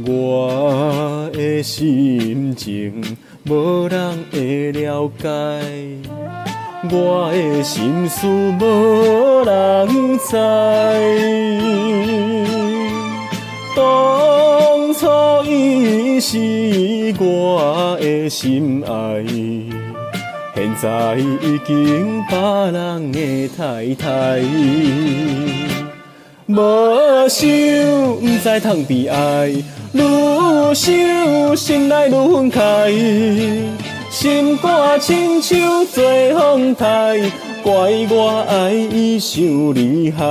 我的心情无人会了解，我的心事无人知。当初伊是我的心爱，现在已经别人的太太。无想，不知通悲哀，愈想心内愈愤慨，心肝亲像做风台，怪我爱伊伤厉害，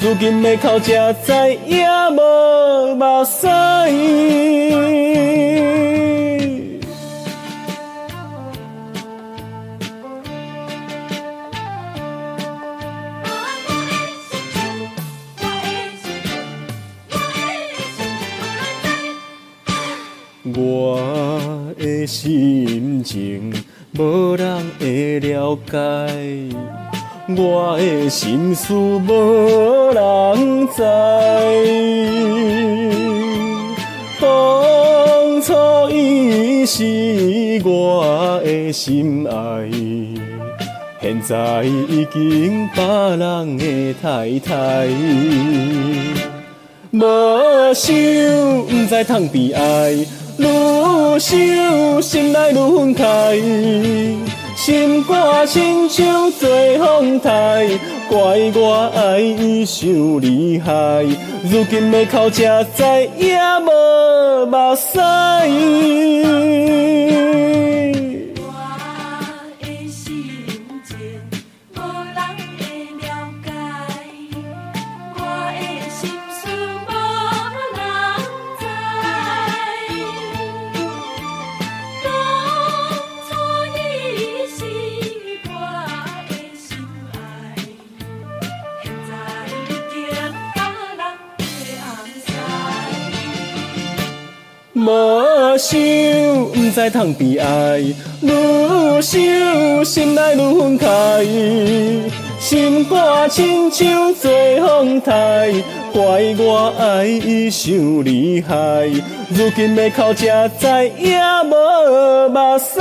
如今要哭才知也无目屎。我的心情无人会了解，我的心事无人知。当初伊是我的心爱，现在已经别人的太太。无想，不知通悲哀，愈想心内愈愤慨，心肝亲像做风台，怪我爱伊伤厉害，如今要哭才知也无目屎。无想，不知通悲哀，愈想心内愈愤慨，心肝亲像做风台，怪我爱伊伤厉害，如今要哭才知也无目屎。